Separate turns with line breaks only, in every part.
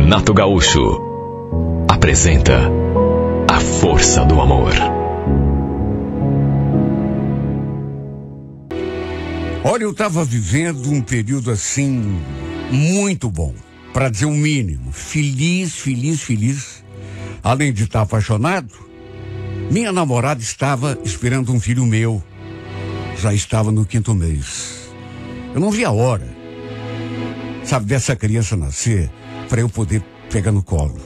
Renato Gaúcho apresenta A Força do Amor.
Olha, eu estava vivendo um período assim muito bom, para dizer o mínimo. Feliz. Além de estar apaixonado, minha namorada estava esperando um filho meu. Já estava no 5º mês. Eu não vi a hora, sabe, dessa criança nascer, para eu poder pegar no colo.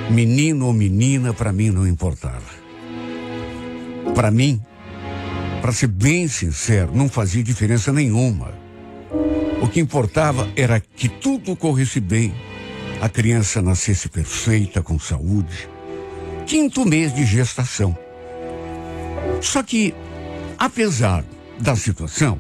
Menino ou menina, para mim não importava. Para mim, para ser bem sincero, não fazia diferença nenhuma. O que importava era que tudo corresse bem, a criança nascesse perfeita, com saúde. 5º mês de gestação. Só que, apesar da situação,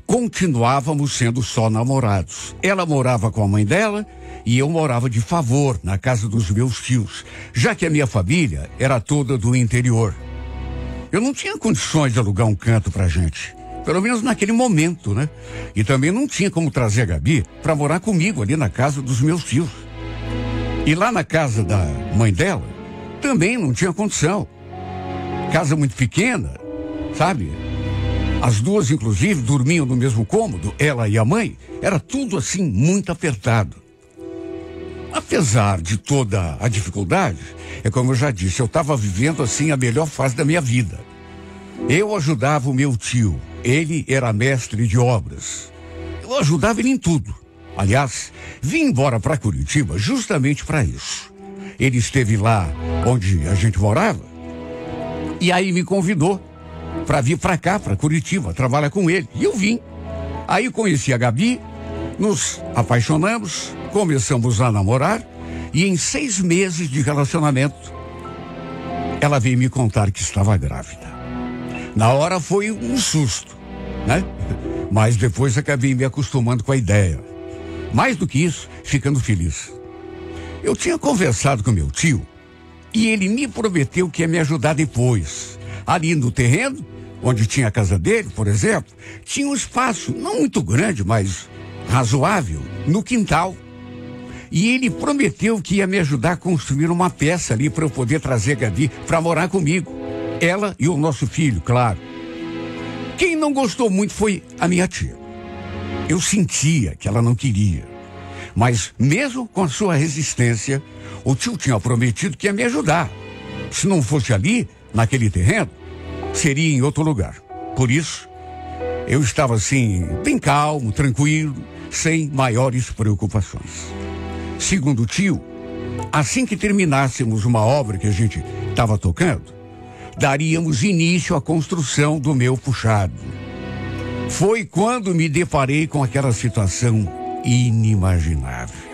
continuávamos sendo só namorados. Ela morava com a mãe dela e eu morava de favor na casa dos meus tios, já que a minha família era toda do interior. Eu não tinha condições de alugar um canto pra gente, pelo menos naquele momento, né? E também não tinha como trazer a Gabi pra morar comigo ali na casa dos meus tios. E lá na casa da mãe dela, também não tinha condição. Casa muito pequena, sabe? As duas, inclusive, dormiam no mesmo cômodo, ela e a mãe. Era tudo assim, muito apertado. Apesar de toda a dificuldade, é como eu já disse, eu estava vivendo assim a melhor fase da minha vida. Eu ajudava o meu tio, ele era mestre de obras. Eu ajudava ele em tudo. Aliás, vim embora para Curitiba justamente para isso. Ele esteve lá onde a gente morava e aí me convidou para vir para cá, para Curitiba, trabalhar com ele. E eu vim. Aí conheci a Gabi, nos apaixonamos, começamos a namorar e em 6 meses de relacionamento, ela veio me contar que estava grávida. Na hora foi um susto, né? Mas depois acabei me acostumando com a ideia. Mais do que isso, ficando feliz. Eu tinha conversado com meu tio e ele me prometeu que ia me ajudar depois. Ali no terreno, onde tinha a casa dele, por exemplo, tinha um espaço, não muito grande, mas razoável, no quintal. E ele prometeu que ia me ajudar a construir uma peça ali para eu poder trazer a Gabi para morar comigo. Ela e o nosso filho, claro. Quem não gostou muito foi a minha tia. Eu sentia que ela não queria. Mas mesmo com a sua resistência, o tio tinha prometido que ia me ajudar. Se não fosse ali, naquele terreno, seria em outro lugar. Por isso, eu estava assim, bem calmo, tranquilo, sem maiores preocupações. Segundo o tio, assim que terminássemos uma obra que a gente estava tocando, daríamos início à construção do meu puxado. Foi quando me deparei com aquela situação inimaginável.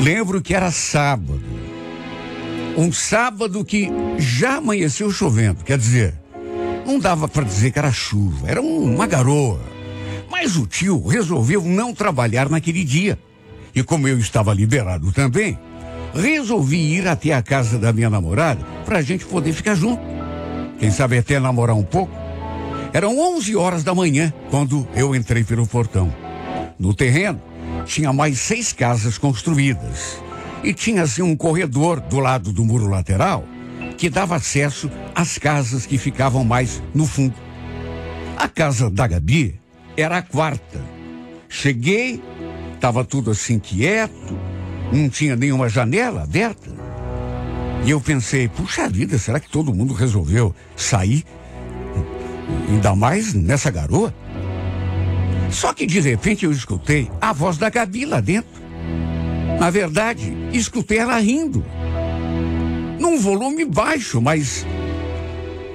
Lembro que era sábado. Um sábado que já amanheceu chovendo, quer dizer, não dava para dizer que era chuva, era uma garoa. Mas o tio resolveu não trabalhar naquele dia. E como eu estava liberado também, resolvi ir até a casa da minha namorada para a gente poder ficar junto. Quem sabe até namorar um pouco. Eram 11 horas da manhã quando eu entrei pelo portão. No terreno, tinha mais 6 casas construídas. E tinha assim um corredor do lado do muro lateral que dava acesso às casas que ficavam mais no fundo. A casa da Gabi era a 4ª. Cheguei, estava tudo assim quieto, não tinha nenhuma janela aberta. E eu pensei, puxa vida, será que todo mundo resolveu sair? Ainda mais nessa garoa. Só que de repente eu escutei a voz da Gabi lá dentro. Na verdade, escutei ela rindo. Num volume baixo, mas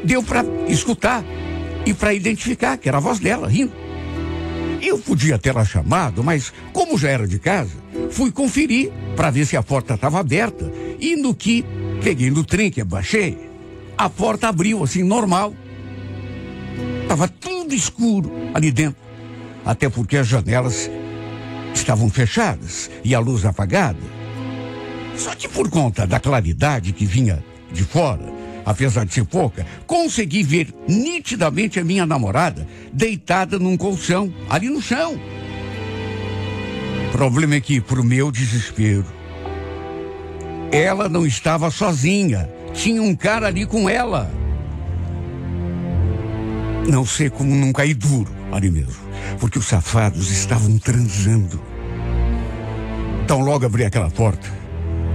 deu para escutar e para identificar que era a voz dela rindo. Eu podia tê-la chamado, mas como já era de casa, fui conferir para ver se a porta estava aberta. E no que peguei no trem que abaixei, a porta abriu assim, normal. Estava tudo escuro ali dentro, até porque as janelas estavam fechadas e a luz apagada. Só que por conta da claridade que vinha de fora, apesar de ser pouca, consegui ver nitidamente a minha namorada deitada num colchão, ali no chão. O problema é que, pro meu desespero, ela não estava sozinha. Tinha um cara ali com ela. Não sei como não caí duro ali mesmo, porque os safados estavam transando. Então logo abri aquela porta,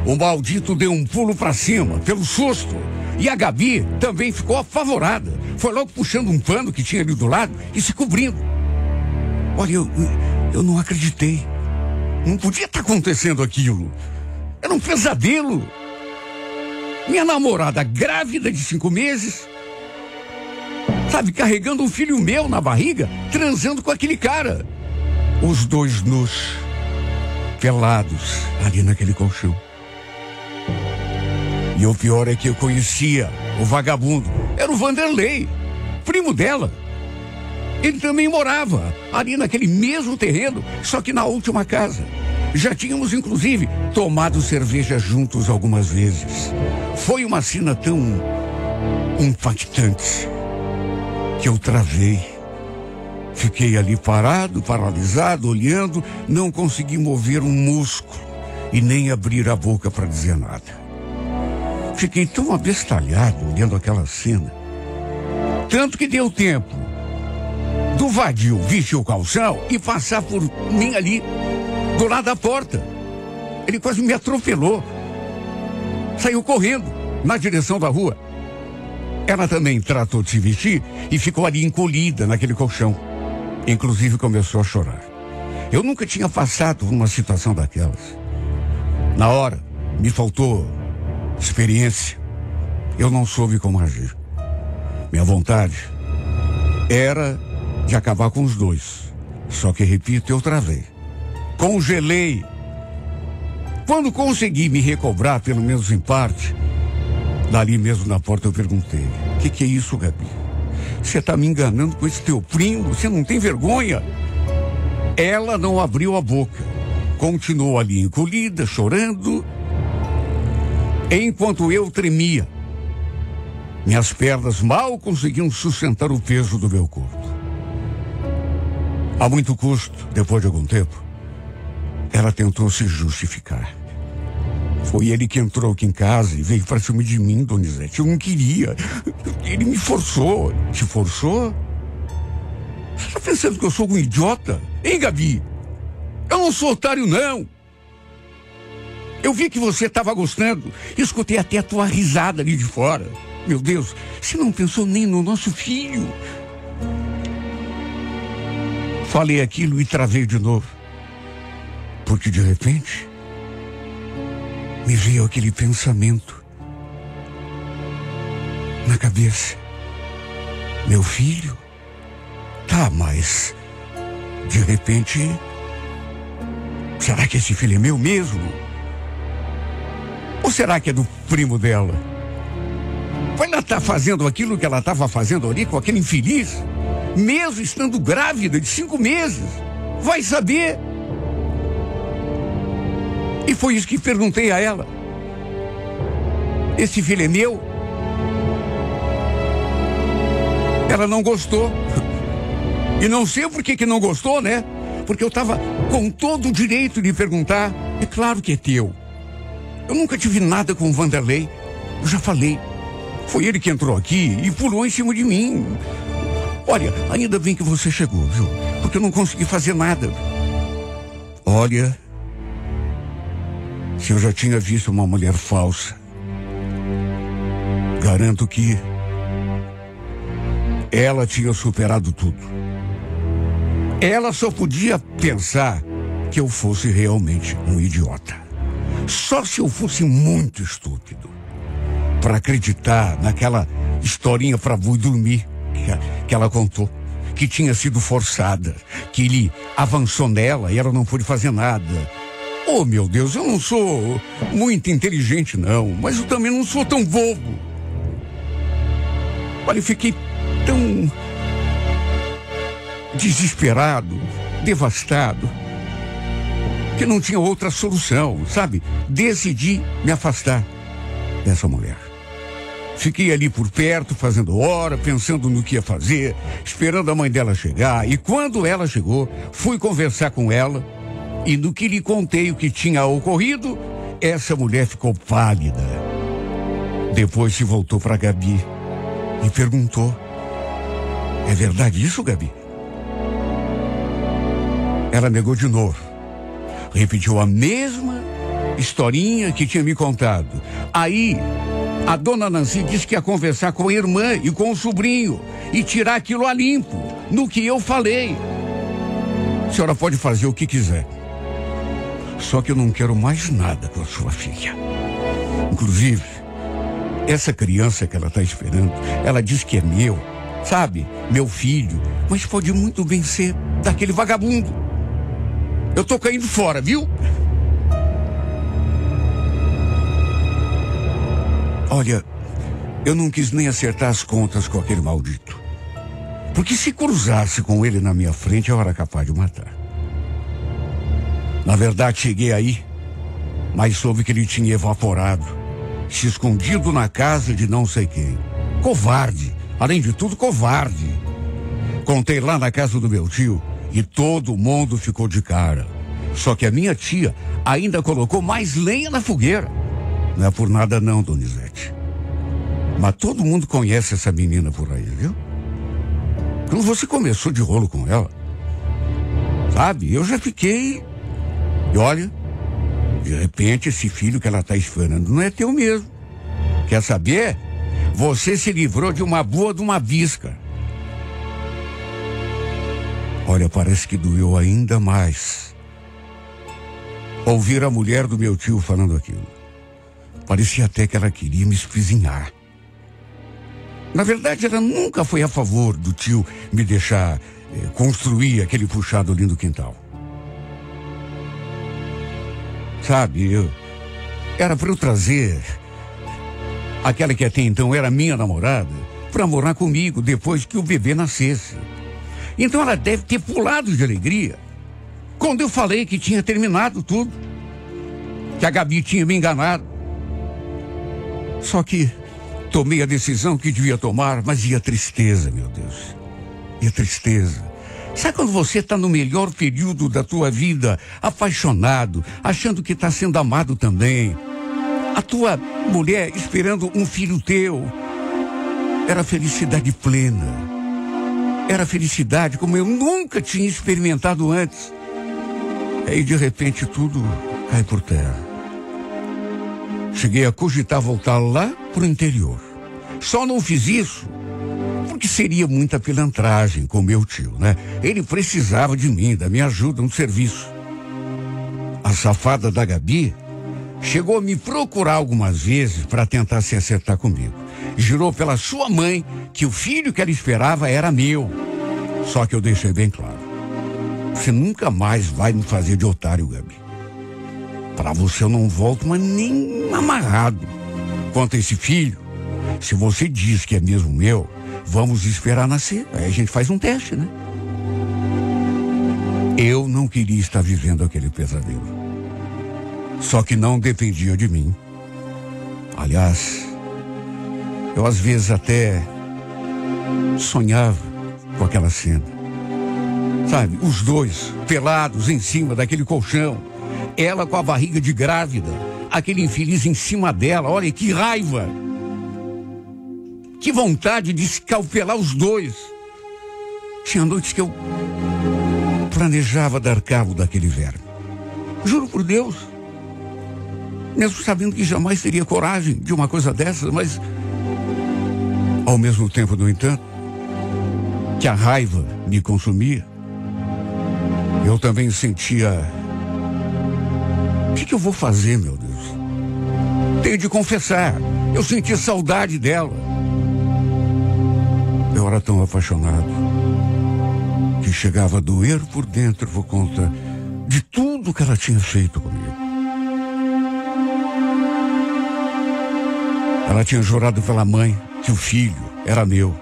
o maldito deu um pulo pra cima, pelo susto. E a Gabi também ficou apavorada. Foi logo puxando um pano que tinha ali do lado e se cobrindo. Olha, eu não acreditei. Não podia estar acontecendo aquilo. Era um pesadelo. Minha namorada grávida de 5 meses, sabe, carregando um filho meu na barriga, transando com aquele cara. Os dois nus, pelados, ali naquele colchão. E o pior é que eu conhecia o vagabundo. Era o Vanderlei, primo dela. Ele também morava ali naquele mesmo terreno, só que na última casa. Já tínhamos, inclusive, tomado cerveja juntos algumas vezes. Foi uma cena tão impactante que eu travei. Fiquei ali parado, paralisado, olhando, não consegui mover um músculo e nem abrir a boca para dizer nada. Fiquei tão abestalhado olhando aquela cena. Tanto que deu tempo do vadio vestir o calção e passar por mim ali, do lado da porta. Ele quase me atropelou. Saiu correndo na direção da rua. Ela também tratou de se vestir e ficou ali encolhida naquele colchão. Inclusive começou a chorar. Eu nunca tinha passado por uma situação daquelas. Na hora, me faltou experiência. Eu não soube como agir. Minha vontade era de acabar com os dois. Só que, repito, eu travei. Congelei. Quando consegui me recobrar, pelo menos em parte, dali mesmo na porta eu perguntei: o que é isso, Gabi? Você está me enganando com esse teu primo? Você não tem vergonha? Ela não abriu a boca. Continuou ali encolhida, chorando, enquanto eu tremia. Minhas pernas mal conseguiam sustentar o peso do meu corpo. A muito custo, depois de algum tempo, ela tentou se justificar. Foi ele que entrou aqui em casa e veio para cima de mim, Donizete. Eu não queria. Ele me forçou. Te forçou? Você está pensando que eu sou um idiota? Hein, Gabi? Eu não sou otário, não. Eu vi que você estava gostando. Escutei até a tua risada ali de fora. Meu Deus, você não pensou nem no nosso filho. Falei aquilo e travei de novo. Porque de repente me veio aquele pensamento na cabeça. Meu filho? Tá, mas de repente, será que esse filho é meu mesmo? Ou será que é do primo dela? Vai ela estar fazendo aquilo que ela estava fazendo ali com aquele infeliz? Mesmo estando grávida de 5 meses? Vai saber? E foi isso que perguntei a ela. Esse filho é meu? Ela não gostou. E não sei por que não gostou, né? Porque eu estava com todo o direito de perguntar. É claro que é teu. Eu nunca tive nada com o Vanderlei. Eu já falei. Foi ele que entrou aqui e pulou em cima de mim. Olha, ainda bem que você chegou, viu? Porque eu não consegui fazer nada. Olha, se eu já tinha visto uma mulher falsa, garanto que ela tinha superado tudo. Ela só podia pensar que eu fosse realmente um idiota. Só se eu fosse muito estúpido para acreditar naquela historinha para boi dormir que ela contou, que tinha sido forçada, que ele avançou nela e ela não pôde fazer nada. Oh, meu Deus, eu não sou muito inteligente, não, mas eu também não sou tão bobo. Olha, eu fiquei tão desesperado, devastado, que não tinha outra solução, sabe? Decidi me afastar dessa mulher. Fiquei ali por perto, fazendo hora, pensando no que ia fazer, esperando a mãe dela chegar. E quando ela chegou, fui conversar com ela. E no que lhe contei o que tinha ocorrido, essa mulher ficou pálida. Depois se voltou para Gabi e perguntou: é verdade isso, Gabi? Ela negou de novo. Repetiu a mesma historinha que tinha me contado. Aí, a dona Nancy disse que ia conversar com a irmã e com o sobrinho e tirar aquilo a limpo, no que eu falei. A senhora pode fazer o que quiser. Só que eu não quero mais nada com a sua filha. Inclusive, essa criança que ela está esperando, ela diz que é meu, sabe? Meu filho. Mas pode muito bem ser daquele vagabundo. Eu tô caindo fora, viu? Olha, eu não quis nem acertar as contas com aquele maldito. Porque se cruzasse com ele na minha frente, eu era capaz de matar. Na verdade, cheguei aí, mas soube que ele tinha evaporado, se escondido na casa de não sei quem. Covarde, além de tudo, covarde. Contei lá na casa do meu tio e todo mundo ficou de cara. Só que a minha tia ainda colocou mais lenha na fogueira. Não é por nada não, Donizete. Mas todo mundo conhece essa menina por aí, viu? Quando você começou de rolo com ela, sabe, eu já fiquei... E olha, de repente esse filho que ela está esperando não é teu mesmo. Quer saber? Você se livrou de uma boa de uma bisca. Olha, parece que doeu ainda mais ouvir a mulher do meu tio falando aquilo. Parecia até que ela queria me espezinhar. Na verdade, ela nunca foi a favor do tio me deixar construir aquele puxado ali no quintal. Sabe, era para eu trazer aquela que até então era minha namorada para morar comigo depois que o bebê nascesse. Então ela deve ter pulado de alegria quando eu falei que tinha terminado tudo, que a Gabi tinha me enganado. Só que tomei a decisão que devia tomar, mas e a tristeza, meu Deus? E a tristeza? Sabe quando você está no melhor período da tua vida, apaixonado, achando que está sendo amado também? A tua mulher esperando um filho teu. Era felicidade plena. Era felicidade como eu nunca tinha experimentado antes. Aí de repente tudo cai por terra. Cheguei a cogitar voltar lá pro interior. Só não fiz isso porque seria muita pilantragem com meu tio, né? Ele precisava de mim, da minha ajuda no serviço. A safada da Gabi chegou a me procurar algumas vezes para tentar se acertar comigo. Jurou pela sua mãe que o filho que ela esperava era meu. Só que eu deixei bem claro: você nunca mais vai me fazer de otário, Gabi. Para você eu não volto, mas nem amarrado. Quanto a esse filho, se você diz que é mesmo meu, vamos esperar nascer. Aí a gente faz um teste, né? Eu não queria estar vivendo aquele pesadelo. Só que não dependia de mim. Aliás, eu às vezes até sonhava com aquela cena. Sabe, os dois pelados em cima daquele colchão. Ela com a barriga de grávida. Aquele infeliz em cima dela. Olha que raiva. Que vontade de escalpelar os dois. Tinha noites que eu planejava dar cabo daquele verme. Juro por Deus. Mesmo sabendo que jamais teria coragem de uma coisa dessas, mas ao mesmo tempo, no entanto, que a raiva me consumia, eu também sentia: o que eu vou fazer, meu Deus? Tenho de confessar, eu sentia saudade dela. Eu era tão apaixonado que chegava a doer por dentro por conta de tudo que ela tinha feito comigo. Ela tinha jurado pela mãe que o filho era meu,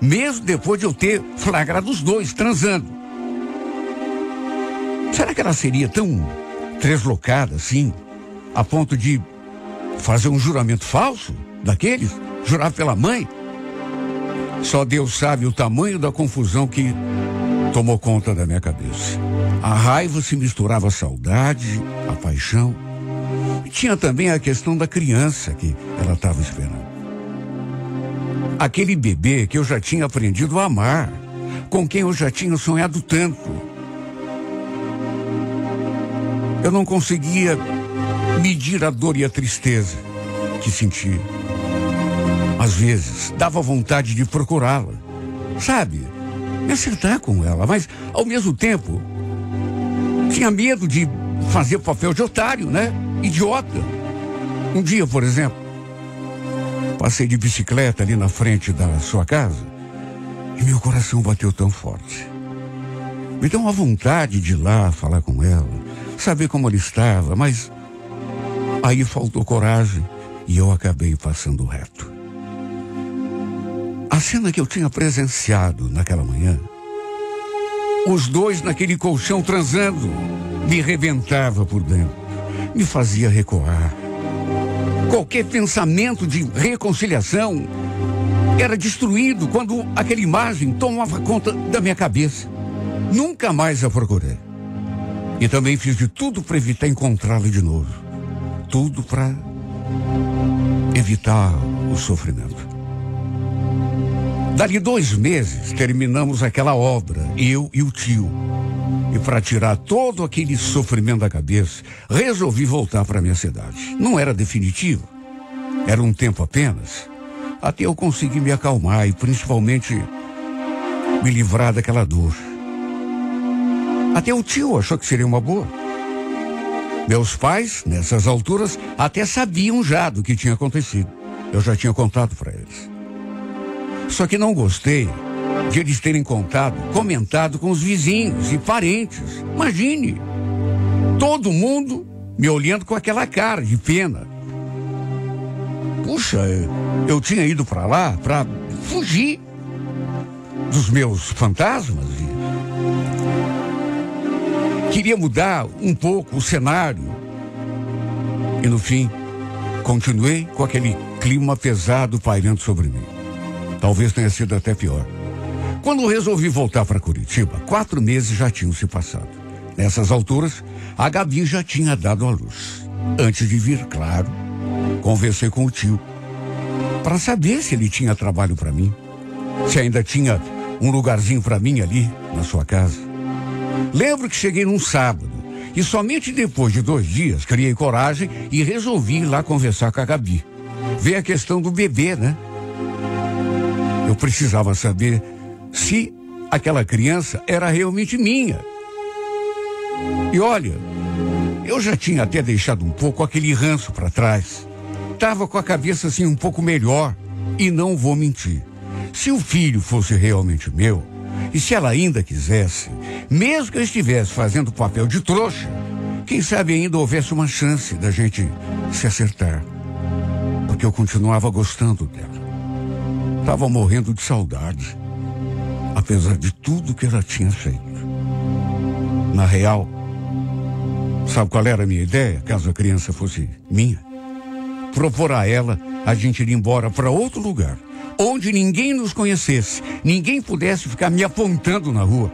mesmo depois de eu ter flagrado os dois transando. Será que ela seria tão deslocada assim, a ponto de fazer um juramento falso daqueles? Jurar pela mãe? Só Deus sabe o tamanho da confusão que tomou conta da minha cabeça. A raiva se misturava à saudade, à paixão. E tinha também a questão da criança que ela estava esperando. Aquele bebê que eu já tinha aprendido a amar, com quem eu já tinha sonhado tanto. Eu não conseguia medir a dor e a tristeza que sentia. Às vezes, dava vontade de procurá-la, sabe? Me acertar com ela, mas, ao mesmo tempo, tinha medo de fazer papel de otário, né? Idiota. Um dia, por exemplo, passei de bicicleta ali na frente da sua casa e meu coração bateu tão forte. Me deu uma vontade de ir lá falar com ela, saber como ela estava, mas aí faltou coragem e eu acabei passando reto. A cena que eu tinha presenciado naquela manhã, os dois naquele colchão transando, me rebentava por dentro, me fazia recuar. Qualquer pensamento de reconciliação era destruído quando aquela imagem tomava conta da minha cabeça. Nunca mais a procurei. E também fiz de tudo para evitar encontrá-la de novo. Tudo para evitar o sofrimento. Dali 2 meses, terminamos aquela obra, eu e o tio. E para tirar todo aquele sofrimento da cabeça, resolvi voltar para minha cidade. Não era definitivo, era um tempo apenas, até eu conseguir me acalmar e principalmente me livrar daquela dor. Até o tio achou que seria uma boa. Meus pais, nessas alturas, até sabiam já do que tinha acontecido. Eu já tinha contado para eles. Só que não gostei de eles terem comentado com os vizinhos e parentes. Imagine, todo mundo me olhando com aquela cara de pena. Puxa, eu tinha ido para lá para fugir dos meus fantasmas. Queria mudar um pouco o cenário. E no fim, continuei com aquele clima pesado pairando sobre mim. Talvez tenha sido até pior. Quando resolvi voltar para Curitiba, 4 meses já tinham se passado. Nessas alturas, a Gabi já tinha dado à luz. Antes de vir, claro, conversei com o tio para saber se ele tinha trabalho para mim, se ainda tinha um lugarzinho para mim ali na sua casa. Lembro que cheguei num sábado e somente depois de 2 dias criei coragem e resolvi ir lá conversar com a Gabi. Ver a questão do bebê, né? Eu precisava saber se aquela criança era realmente minha. E olha, eu já tinha até deixado um pouco aquele ranço para trás. Tava com a cabeça assim um pouco melhor. E não vou mentir. Se o filho fosse realmente meu, e se ela ainda quisesse, mesmo que eu estivesse fazendo papel de trouxa, quem sabe ainda houvesse uma chance da gente se acertar. Porque eu continuava gostando dela. Estava morrendo de saudade, apesar de tudo que ela tinha feito. Na real, sabe qual era a minha ideia, caso a criança fosse minha? Propor a ela a gente ir embora para outro lugar, onde ninguém nos conhecesse, ninguém pudesse ficar me apontando na rua.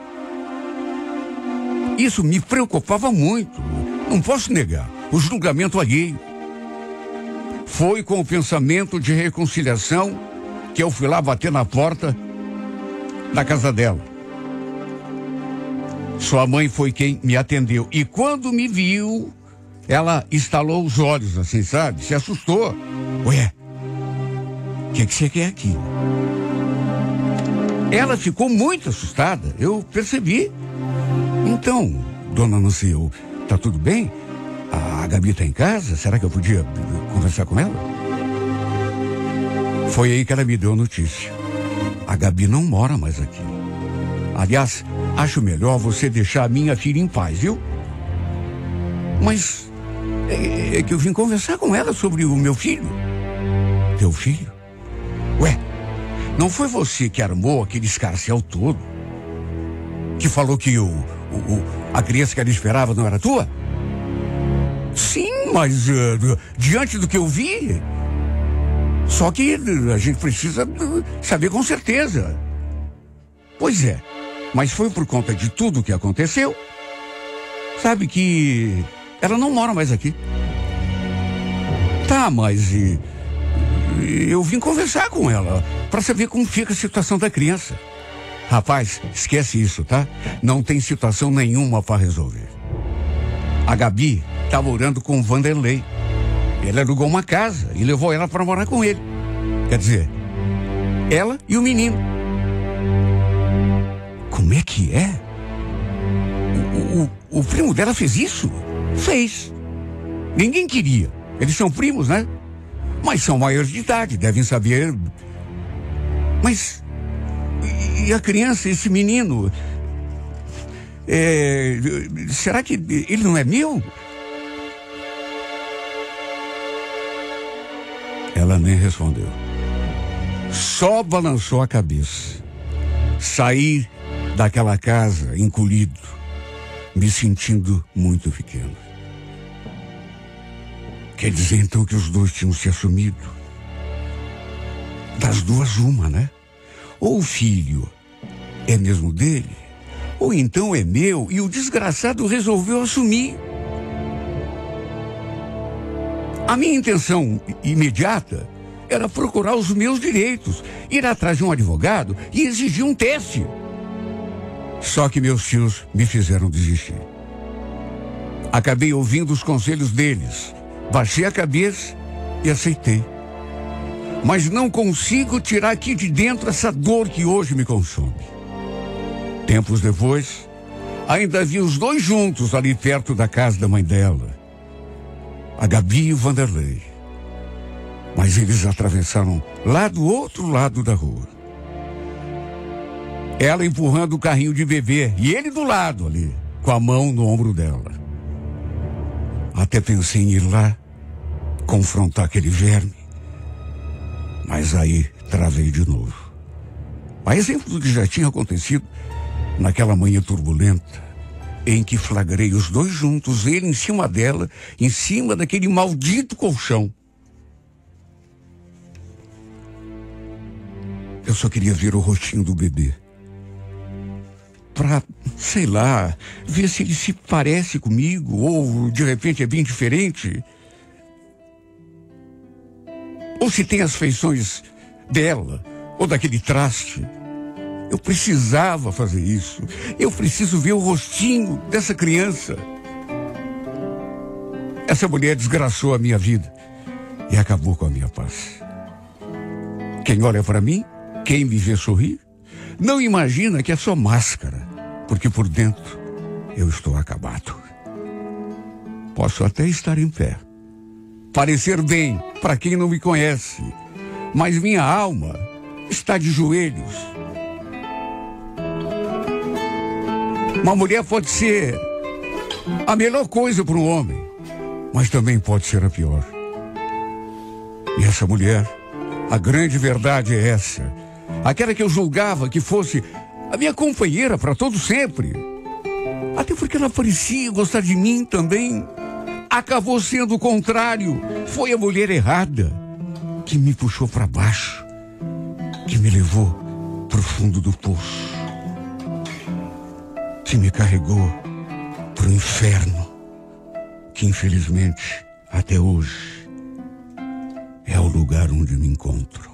Isso me preocupava muito, não posso negar, o julgamento alheio. Foi com o pensamento de reconciliação que eu fui lá bater na porta da casa dela. Sua mãe foi quem me atendeu. E quando me viu, ela estalou os olhos assim, sabe? Se assustou. Ué, o que você quer aqui? Ela ficou muito assustada, eu percebi. Então, dona Nancy, tá tudo bem? A Gabi tá em casa? Será que eu podia conversar com ela? Foi aí que ela me deu a notícia. A Gabi não mora mais aqui. Aliás, acho melhor você deixar a minha filha em paz, viu? Mas é que eu vim conversar com ela sobre o meu filho. Teu filho? Ué, não foi você que armou aquele escarcéu todo? Que falou que a criança que ela esperava não era tua? Sim, mas diante do que eu vi... Só que a gente precisa saber com certeza. Pois é, mas foi por conta de tudo que aconteceu sabe que ela não mora mais aqui. Tá, mas eu vim conversar com ela para saber como fica a situação da criança. Rapaz, esquece isso, tá? Não tem situação nenhuma para resolver. A Gabi tá morando com o Vanderlei. Ele alugou uma casa e levou ela para morar com ele. Quer dizer, ela e o menino. Como é que é? O primo dela fez isso? Fez. Ninguém queria. Eles são primos, né? Mas são maiores de idade, devem saber. Mas e a criança, esse menino? Será que ele não é meu? Ela nem respondeu. Só balançou a cabeça. Saí daquela casa encolhido, me sentindo muito pequeno. Quer dizer então que os dois tinham se assumido? Das duas uma, né? Ou o filho é mesmo dele, ou então é meu e o desgraçado resolveu assumir. A minha intenção imediata era procurar os meus direitos, ir atrás de um advogado e exigir um teste. Só que meus tios me fizeram desistir. Acabei ouvindo os conselhos deles, baixei a cabeça e aceitei. Mas não consigo tirar aqui de dentro essa dor que hoje me consome. Tempos depois, ainda vi os dois juntos ali perto da casa da mãe dela, a Gabi e o Vanderlei. Mas eles atravessaram lá do outro lado da rua. Ela empurrando o carrinho de bebê e ele do lado ali, com a mão no ombro dela. Até pensei em ir lá, confrontar aquele verme. Mas aí travei de novo. A exemplo do que já tinha acontecido naquela manhã turbulenta, em que flagrei os dois juntos, ele em cima dela, em cima daquele maldito colchão. Eu só queria ver o rostinho do bebê. Pra, sei lá, ver se ele se parece comigo, ou de repente é bem diferente. Ou se tem as feições dela, ou daquele traste. Eu precisava fazer isso. Eu preciso ver o rostinho dessa criança. Essa mulher desgraçou a minha vida e acabou com a minha paz. Quem olha para mim, quem me vê sorrir, não imagina que é só máscara, porque por dentro eu estou acabado. Posso até estar em pé, parecer bem para quem não me conhece, mas minha alma está de joelhos. Uma mulher pode ser a melhor coisa para um homem, mas também pode ser a pior. E essa mulher, a grande verdade é essa. Aquela que eu julgava que fosse a minha companheira para todo sempre. Até porque ela parecia gostar de mim também. Acabou sendo o contrário. Foi a mulher errada que me puxou para baixo, que me levou para o fundo do poço, que me carregou para o inferno, que infelizmente até hoje é o lugar onde me encontro.